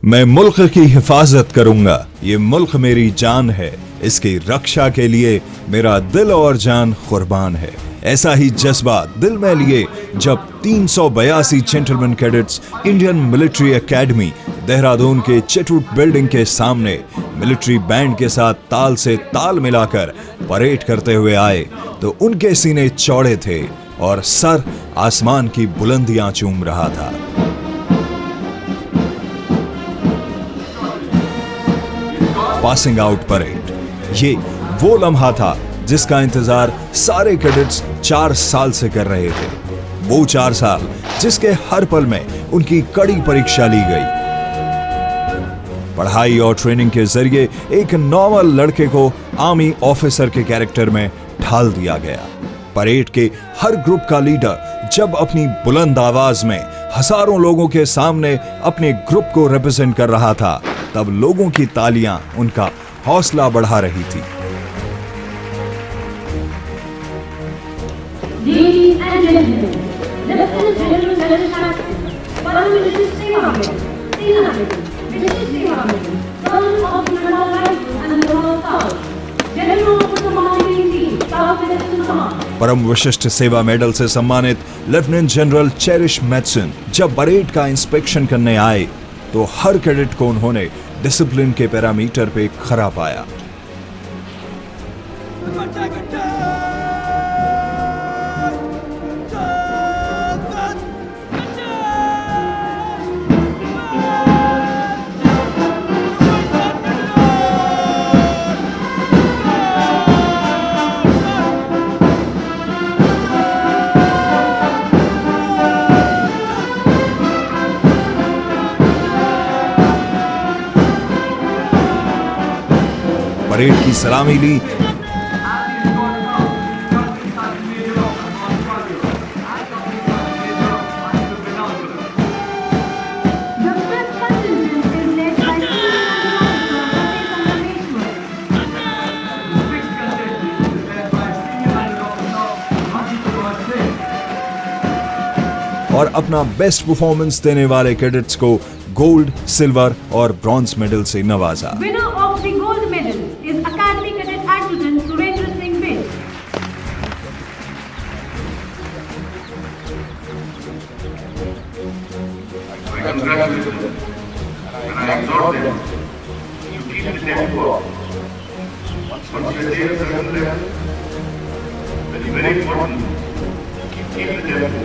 मैं मुल्क की हिफाजत करूंगा, ये मुल्क मेरी जान है, इसकी रक्षा के लिए मेरा दिल और जान कुर्बान है। ऐसा ही जज्बा दिल में लिए जब 382 gentleman cadets Indian military academy Dehradun के चिटूट बिल्डिंग के सामने मिलिट्री बैंड के साथ ताल से ताल मिलाकर परेड करते हुए आए तो उनके सीने चौड़े थे और सर आसमान की बुलंदियां चूम रहा था। पासिंग आउट परेड, ये वो लम्हा था जिसका इंतजार सारे कैडेट्स 4 साल से कर रहे थे। वो 4 साल जिसके हर पल में उनकी कड़ी परीक्षा ली गई। पढ़ाई और ट्रेनिंग के जरिए एक नॉर्मल लड़के को आर्मी ऑफिसर के कैरेक्टर में ढाल दिया गया। परेड के हर ग्रुप का लीडर जब अपनी बुलंद आवाज में हजारों लोगों के सामने अपने ग्रुप को रिप्रेजेंट कर रहा था, तब लोगों की तालियां उनका हौसला बढ़ा रही थी। Ladies and gentlemen, Lieutenant General Merit Captain, Paramilitary Seva Medal, Sena Medal, British Seva Medal, Colonel of the Bengal Rifles and the Royal Scouts, General of the Commanding Team, South Western Command. परम विशिष्ट सेवा medal से सम्मानित lieutenant general cherish Mathison जब parade का inspection करने आए तो हर कैडेट को उन्होंने डिसिप्लिन के पैरामीटर पे खरा पाया। परेड की सलामी ली और अपना बेस्ट परफॉर्मेंस देने वाले कैडेट्स को गोल्ड, सिल्वर और ब्रॉन्ज मेडल से नवाजा। Winner of the gold medal is Academy Cadet Adjutant Surendra Singh Bill. I congratulate them and I exhort them to keep the tempo up. Once you attain a certain level, it is very important to keep the tempo,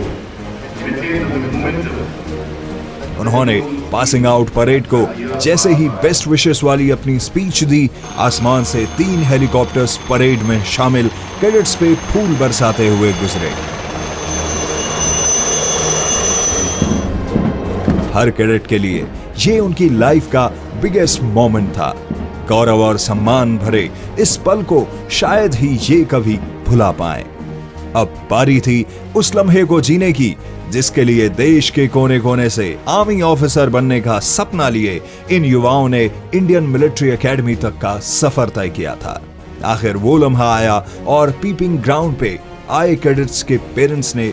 maintain the momentum. उन्होंने passing out parade को जैसे ही best wishes वाली अपनी speech दी, आसमान से 3 helicopters parade में शामिल cadets पे फूल बरसाते हुए गुजरे। हर कैडेट के लिए ये उनकी लाइफ का बिगेस्ट मोमेंट था। गौरव और सम्मान भरे इस पल को शायद ही ये कभी भुला पाए। अब बारी थी उस लम्हे को जीने की जिसके लिए देश के कोने कोने से आर्मी ऑफिसर बनने का सपना लिए इन युवाओं ने इंडियन मिलिट्री एकेडमी तक का सफर तय किया था। आखिर वो लम्हा आया और पीपिंग ग्राउंड पे आए कैडेट्स के पेरेंट्स ने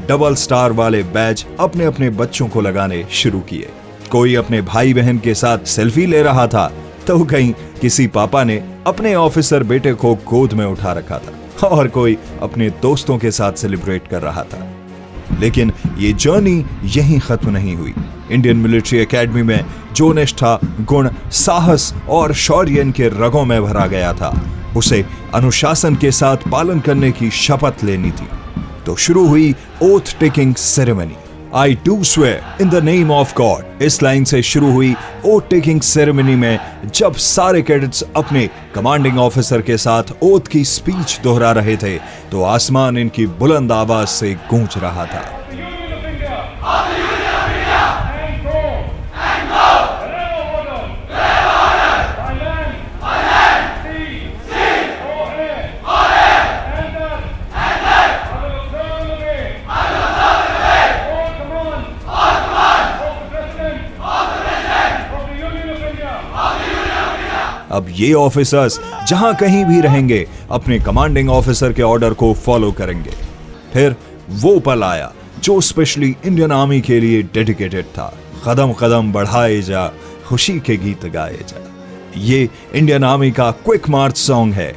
डबल स्टार वाले बैज अपने अपने बच्चों को लगाने शुरू किए। कोई अपने भाई बहन के साथ सेल्फी ले रहा था तो कहीं किसी पापा ने अपने ऑफिसर बेटे को गोद में उठा रखा था और कोई अपने दोस्तों के साथ सेलिब्रेट कर रहा था। लेकिन ये जर्नी यहीं खत्म नहीं हुई। इंडियन मिलिट्री एकेडमी में जो निष्ठा, गुण, साहस और शौर्य इनके रगों में भरा गया था, उसे अनुशासन के साथ पालन करने की शपथ लेनी थी। तो शुरू हुई oath taking ceremony. I do swear in the name of God। इस लाइन से शुरू हुई ओथ टेकिंग सेरेमनी में जब सारे कैडेट्स अपने कमांडिंग ऑफिसर के साथ ओथ की स्पीच दोहरा रहे थे तो आसमान इनकी बुलंद आवाज से गूंज रहा था। अब ये ऑफिसर्स जहां कहीं भी रहेंगे अपने कमांडिंग ऑफिसर के ऑर्डर को फॉलो करेंगे। फिर वो पल आया जो स्पेशली इंडियन आर्मी के लिए डेडिकेटेड था। कदम कदम बढ़ाए जा, खुशी के गीत गाए जा। ये इंडियन आर्मी का क्विक मार्च सॉन्ग है।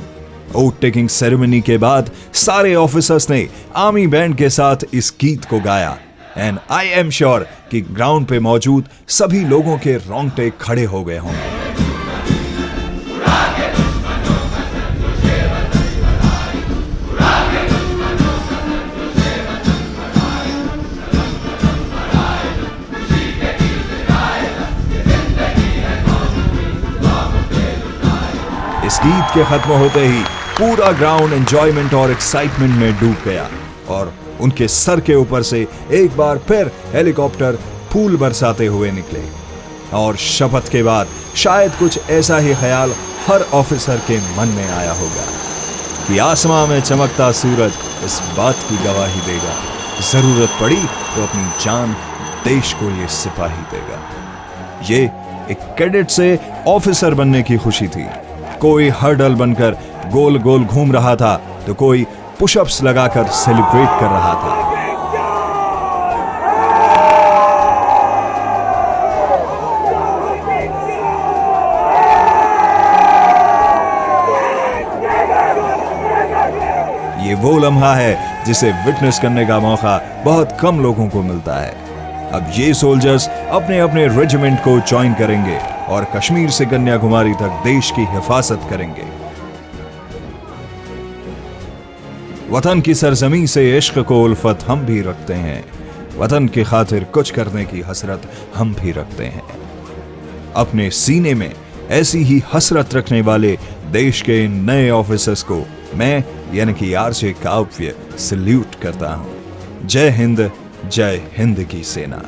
ओथ टेकिंग सेरेमनी के बाद सारे ऑफिसर्स ने आर्मी बैंड के साथ इस गीत को गाया एंड आई एम श्योर कि ग्राउंड पे मौजूद सभी लोगों के रोंगटे खड़े हो गए होंगे। इस गीत के खत्म होते ही पूरा ग्राउंड एंजॉयमेंट और एक्साइटमेंट में डूब गया और उनके सर के ऊपर से एक बार फिर हेलीकॉप्टर फूल बरसाते हुए निकले। और शपथ के बाद शायद कुछ ऐसा ही ख्याल हर ऑफिसर के मन में आया होगा कि आसमां में चमकता सूरज इस बात की गवाही देगा, जरूरत पड़ी तो अपनी जान देश को ये सिपाही देगा। ये एक कैडेट से ऑफिसर बनने की खुशी थी। कोई हर्डल बनकर गोल गोल घूम रहा था तो कोई पुशअप्स लगाकर सेलिब्रेट कर रहा था। ये वो लम्हा है जिसे विटनेस करने का मौका बहुत कम लोगों को मिलता है। अब ये सोल्जर्स अपने अपने रेजिमेंट को ज्वाइन करेंगे और कश्मीर से कन्याकुमारी तक देश की हिफाजत करेंगे। वतन की सरजमी से इश्क को उल्फत हम भी रखते हैं, वतन की खातिर कुछ करने की हसरत हम भी रखते हैं। अपने सीने में ऐसी ही हसरत रखने वाले देश के नए ऑफिसर्स को मैं यानी कि आरजे काव्य सल्यूट करता हूं। जय हिंद की सेना।